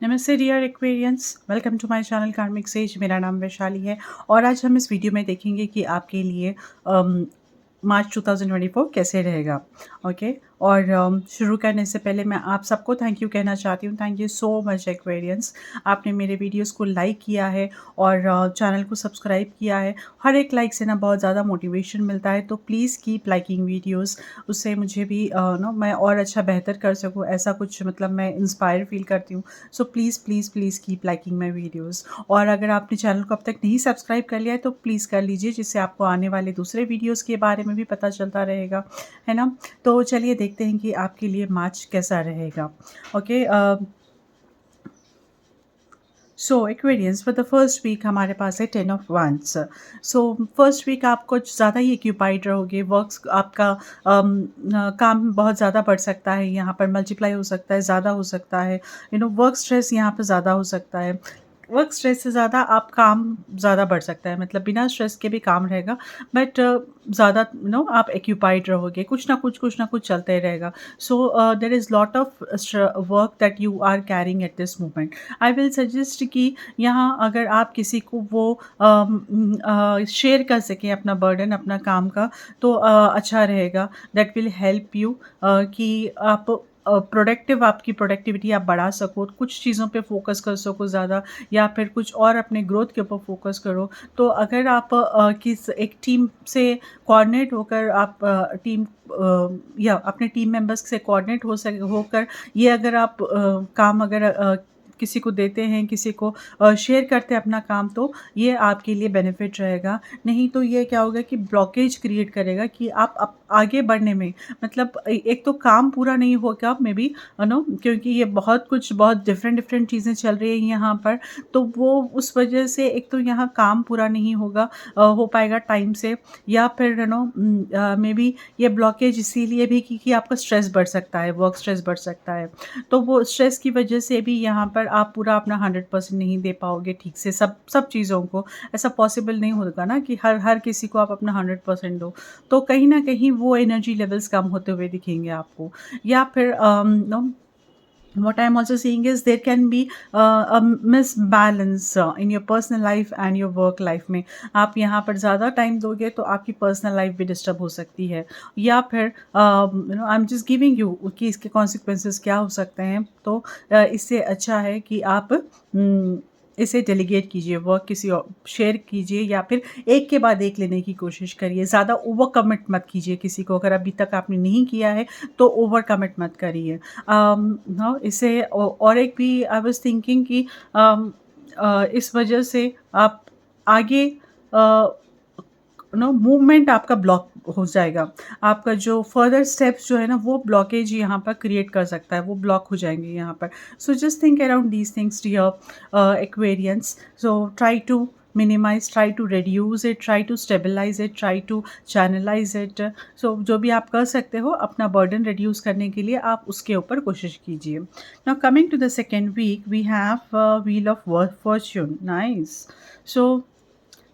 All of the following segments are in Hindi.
नमस्ते dear Aquarians, welcome to my channel Karmic Sage. मेरा नाम वैशाली है और आज हम इस वीडियो में देखेंगे कि आपके लिए मार्च 2024 कैसे रहेगा। ओके। और शुरू करने से पहले मैं आप सबको थैंक यू कहना चाहती हूँ। Thank you so much Aquarians, आपने मेरे वीडियोस को लाइक किया है और चैनल को सब्सक्राइब किया है। हर एक लाइक से ना बहुत ज़्यादा मोटिवेशन मिलता है, तो प्लीज़ कीप लाइकिंग वीडियोस। उससे मुझे भी नो मैं और अच्छा बेहतर कर सकूँ, ऐसा कुछ मतलब मैं इंस्पायर फील करती हूँ। So please please please keep liking my videos. और अगर आपने चैनल को अब तक नहीं सब्सक्राइब कर लिया है तो प्लीज़ कर लीजिए, जिससे आपको आने वाले दूसरे वीडियोज़ के बारे में भी पता चलता रहेगा, है ना। तो चलिए देखते हैं कि आपके लिए मार्च कैसा रहेगा। Okay. So Aquarians for the first week हमारे पास है 10 ऑफ 1। सो फर्स्ट वीक आप कुछ ज़्यादा ही एक्यूपाइड रहोगे। वर्क्स आपका काम बहुत ज़्यादा बढ़ सकता है, यहाँ पर मल्टीप्लाई हो सकता है, ज़्यादा हो सकता है। वर्क स्ट्रेस यहाँ पर ज़्यादा हो सकता है। वर्क स्ट्रेस से ज़्यादा आप काम ज़्यादा बढ़ सकता है, मतलब बिना स्ट्रेस के भी काम रहेगा, बट ज़्यादा आप एक्यूपाइड रहोगे, कुछ ना कुछ चलते रहेगा। So there is lot of work that you are carrying at this moment. I will suggest कि यहाँ अगर आप किसी को वो शेयर कर सकें अपना बर्डन, अपना काम का, तो अच्छा रहेगा। दैट विल हेल्प यू कि आप प्रोडक्टिव आपकी प्रोडक्टिविटी आप बढ़ा सको, कुछ चीज़ों पे फोकस कर सको ज़्यादा, या फिर कुछ और अपने ग्रोथ के ऊपर फोकस करो। तो अगर आप किस एक टीम से कोऑर्डिनेट होकर आप या अपने टीम मेंबर्स से कोऑर्डिनेट होकर ये अगर आप काम अगर किसी को देते हैं, किसी को शेयर करते हैं अपना काम, तो ये आपके लिए बेनिफिट रहेगा। नहीं तो ये क्या होगा कि ब्लॉकेज क्रिएट करेगा कि आप आगे बढ़ने में, मतलब एक तो काम पूरा नहीं होगा मे बी, नो, क्योंकि ये बहुत डिफरेंट चीज़ें चल रही हैं यहाँ पर। तो वो उस वजह से एक तो यहाँ काम पूरा नहीं होगा, हो पाएगा टाइम से, या फिर मे बी ये ब्लॉकेज इसीलिए भी कि आपका स्ट्रेस बढ़ सकता है, वर्क स्ट्रेस बढ़ सकता है। तो वो स्ट्रेस की वजह से भी यहाँ पर आप पूरा अपना 100% नहीं दे पाओगे ठीक से, सब चीज़ों को। ऐसा पॉसिबल नहीं होगा ना कि हर हर किसी को आप अपना 100% दो। तो कहीं न कहीं वो एनर्जी लेवल्स कम होते हुए दिखेंगे आपको। या फिर no, what I'm also seeing is there can be a misbalance in your personal life and your work life में। आप यहाँ पर ज़्यादा टाइम दोगे तो आपकी पर्सनल लाइफ भी डिस्टर्ब हो सकती है। या फिर I am just giving you कि इसके कॉन्सिक्वेंसेस क्या हो सकते हैं। तो इससे अच्छा है कि आप इसे डेलीगेट कीजिए, वर्क किसी और शेयर कीजिए, या फिर एक के बाद एक लेने की कोशिश करिए। ज़्यादा ओवर कमिट मत कीजिए किसी को, अगर अभी तक आपने नहीं किया है तो ओवर कमिट मत करिए। हाँ, इसे और एक भी आई वाज़ थिंकिंग कि इस वजह से आप आगे मूवमेंट आपका ब्लॉक हो जाएगा। आपका जो फर्दर स्टेप्स जो है ना, वो ब्लॉकेज यहाँ पर क्रिएट कर सकता है, वो ब्लॉक हो जाएँगे यहाँ पर। So just think around these things dear Aquarians. So try to minimize, try to reduce it, try to stabilize it, try to channelize it। सो जो भी आप कर सकते हो अपना बर्डन रिड्यूस करने के लिए, आप उसके ऊपर कोशिश कीजिए। Now coming to the second week, we have wheel of fortune. Nice. So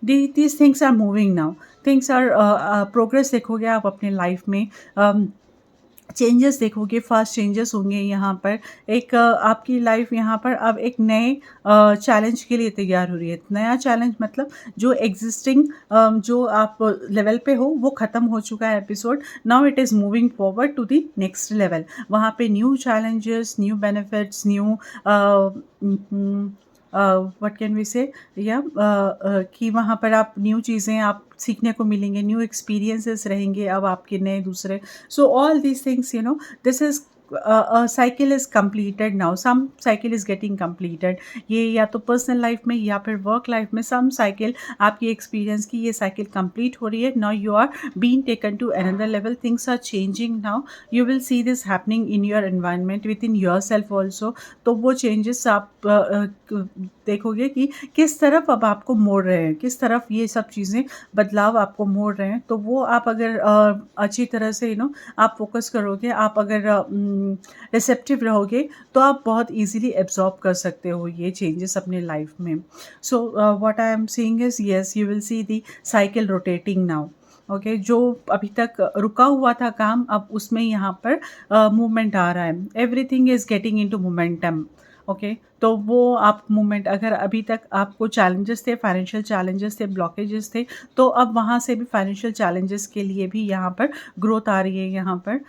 these things are moving now, things are progress देखोगे आप अपने लाइफ में, चेंजेस देखोगे, फास्ट चेंजेस होंगे यहाँ पर। एक आपकी लाइफ यहाँ पर अब एक नए चैलेंज के लिए तैयार हो रही है। नया चैलेंज मतलब जो एग्जिस्टिंग जो आप लेवल पे हो वो ख़त्म हो चुका है episode. Now it is moving forward to the next level. वहाँ पे new challenges, new benefits, new what can we say, या कि वहाँ पर आप न्यू चीज़ें आप सीखने को मिलेंगे, न्यू एक्सपीरियंसेस रहेंगे अब आपके नए दूसरे। So all these things, this is a cycle is completed now. Some cycle is getting completed. ये या तो पर्सनल लाइफ में या फिर वर्क लाइफ में some cycle आपकी एक्सपीरियंस की ये साइकिल कंप्लीट हो रही है। Now you are being taken to another level. Things are changing now. You will see this happening in your environment, within yourself also. तो वो चेंजेस आप देखोगे कि किस तरफ अब आपको मोड़ रहे हैं, किस तरफ ये सब चीज़ें बदलाव आपको मोड़ रहे हैं। तो वो आप अगर अच्छी तरह से आप फोकस करोगे, आप अगर रिसेप्टिव रहोगे, तो आप बहुत ईज़िली एब्ज़ॉर्ब कर सकते हो ये चेंजेस अपने लाइफ में। So what I am seeing is, yes, you will see the cycle rotating now. Okay, जो अभी तक रुका हुआ था काम, अब उसमें यहाँ पर मूवमेंट आ रहा है। Everything is getting into momentum. Okay, तो वो आप मूवमेंट, अगर अभी तक आपको चैलेंजेस थे, फाइनेंशियल चैलेंजेस थे, ब्लॉकेजेस थे, तो अब वहाँ से भी फाइनेंशियल चैलेंजेस के लिए भी यहाँ पर ग्रोथ आ रही है, यहाँ पर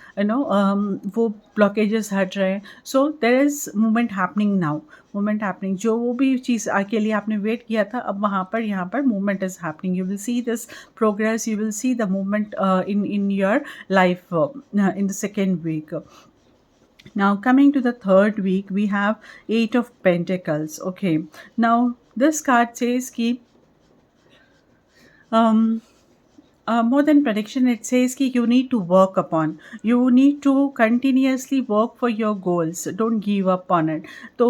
वो ब्लॉकेजेस हट रहे हैं। So there is movement happening now, movement happening, जो वो भी चीज़ के लिए आपने वेट किया था, अब वहाँ पर यहाँ पर movement is happening. You will see this progress, you will see the movement in your life in the second week. Now coming to the third week, we have Eight of Pentacles. Okay, now this card says ki um more than prediction, it says कि you need to work upon, you need to continuously work for your goals, don't give up on it. तो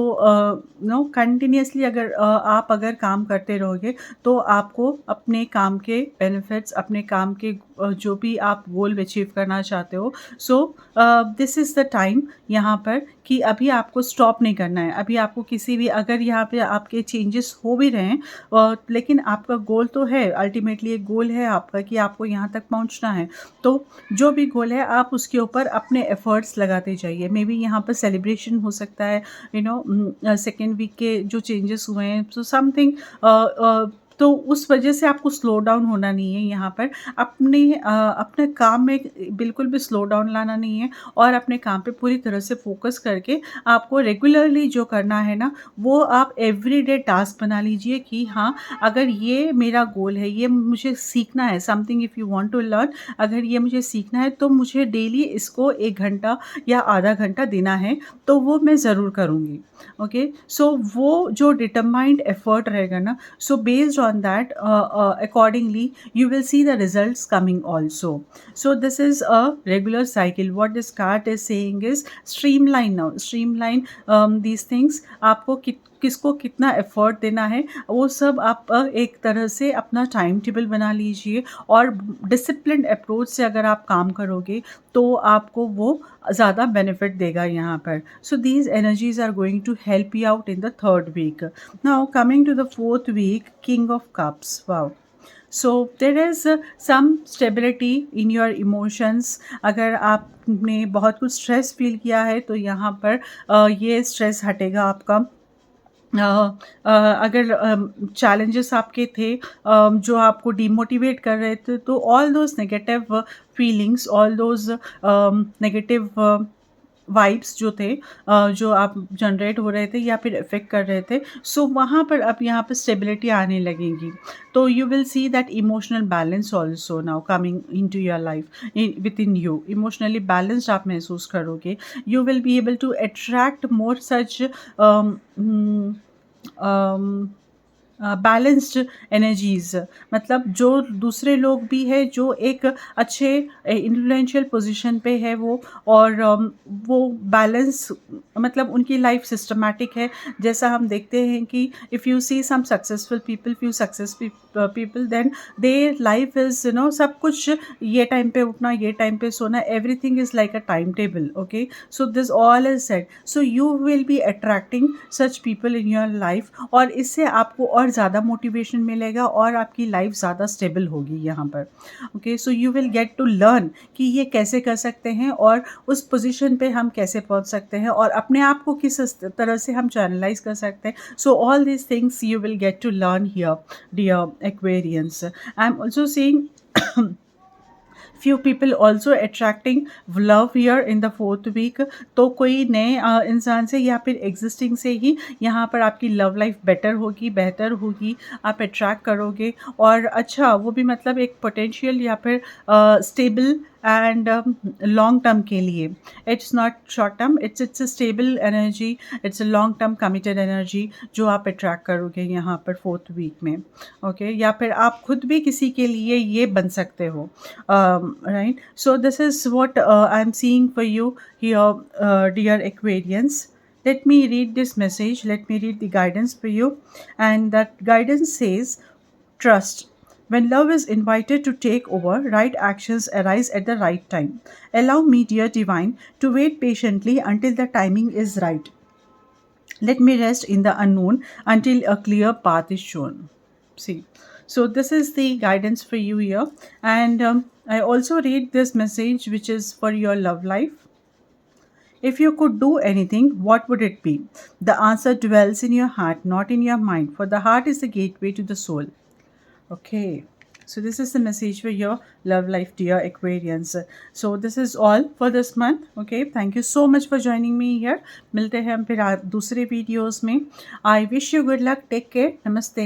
नो कंटिन्यूसली अगर आप अगर काम करते रहोगे, तो आपको अपने काम के बेनिफिट्स, अपने काम के जो भी आप गोल अचीव करना चाहते हो, so this is the time यहाँ पर कि अभी आपको स्टॉप नहीं करना है। अभी आपको किसी भी, अगर यहाँ पे आपके चेंजेस हो भी रहे हैं, लेकिन आपका गोल तो है, अल्टीमेटली एक गोल है आपका कि आपको यहाँ तक पहुँचना है। तो जो भी गोल है, आप उसके ऊपर अपने एफर्ट्स लगाते जाइए। मे बी यहाँ पर सेलिब्रेशन हो सकता है, सेकेंड वीक के जो चेंजेस हुए हैं, सो समथिंग, तो उस वजह से आपको स्लो डाउन होना नहीं है यहाँ पर। अपने काम में बिल्कुल भी स्लो डाउन लाना नहीं है, और अपने काम पे पूरी तरह से फोकस करके आपको रेगुलरली जो करना है ना, वो आप एवरीडे टास्क बना लीजिए कि हाँ, अगर ये मेरा गोल है, ये मुझे सीखना है, something if you want to learn, अगर ये मुझे सीखना है, तो मुझे डेली इसको 1 घंटा या आधा घंटा देना है, तो वो मैं ज़रूर करूँगी। ओके, सो वो जो डिटरमाइंड एफर्ट रहेगा ना, so based on that, accordingly you will see the results coming also. So this is a regular cycle. What this card is saying is streamline now, streamline these things. आपको किसको कितना एफर्ट देना है, वो सब आप एक तरह से अपना टाइम टेबल बना लीजिए, और डिसिप्लिन्ड अप्रोच से अगर आप काम करोगे, तो आपको वो ज़्यादा बेनिफिट देगा यहाँ पर। So these energies are going to help you out in the third week. Now coming to the fourth week, King of Cups. Wow. So there is some stability in your emotions. अगर आपने बहुत कुछ स्ट्रेस फील किया है, तो यहाँ पर ये स्ट्रेस हटेगा आपका। अगर चैलेंजेस आपके थे, जो आपको डिमोटिवेट कर रहे थे, तो all those negative feelings, all those negative vibes जो थे, जो आप जनरेट हो रहे थे या फिर इफ़ेक्ट कर रहे थे, सो वहाँ पर अब यहाँ पर स्टेबिलिटी आने लगेगी। तो you will see that emotional balance also now coming into your life, within you emotionally balanced आप महसूस करोगे। You will be able to attract more such balanced energies, मतलब जो दूसरे लोग भी है, जो एक अच्छे इन्फ्लुएंशियल पोजीशन पे है वो, और वो बैलेंस, मतलब उनकी लाइफ सिस्टमैटिक है। जैसा हम देखते हैं कि if you see some successful people, few success people, then their life is सब कुछ, ये टाइम पे उठना, ये टाइम पे सोना, everything is like a time table. Okay, so this all is set, so you will B attracting such people in your life, और इससे आपको और ज़्यादा मोटिवेशन मिलेगा, और आपकी लाइफ ज़्यादा स्टेबल होगी यहाँ पर। Okay, so you will get to learn कि ये कैसे कर सकते हैं, और उस पोजीशन पे हम कैसे पहुँच सकते हैं, और अपने आप को किस तरह से हम चैनलाइज कर सकते हैं। So all these things you will get to learn here, dear Aquarians. I'm also seeing few people also attracting love here in the fourth week. तो कोई नए इंसान से या फिर एग्जिस्टिंग से ही यहाँ पर आपकी लव लाइफ बेटर होगी, बेहतर होगी, आप अट्रैक्ट करोगे। और अच्छा, वो भी मतलब एक पोटेंशियल या फिर स्टेबल एंड लॉन्ग टर्म के लिए, it's not short term, it's a stable energy, it's a long term committed energy जो आप अट्रैक्ट करोगे यहाँ पर फोर्थ वीक में। ओके, या फिर आप खुद भी किसी के लिए ये बन सकते हो, right? So this is what I'm seeing for you here, dear Aquarians. Let me read this message, let me read the guidance for you. And that guidance says, trust. When love is invited to take over, right actions arise at the right time. Allow me, dear divine, to wait patiently until the timing is right. Let me rest in the unknown until a clear path is shown. See, so this is the guidance for you here. And I also read this message which is for your love life. If you could do anything, what would it be? The answer dwells in your heart, not in your mind, for the heart is the gateway to the soul. Okay. So this is the message for your love life, dear Aquarians. So this is all for this month. Okay. Thank you so much for joining me here. मिलते हैं हम फिर दूसरे वीडियोस में. I wish you good luck. Take care. Namaste.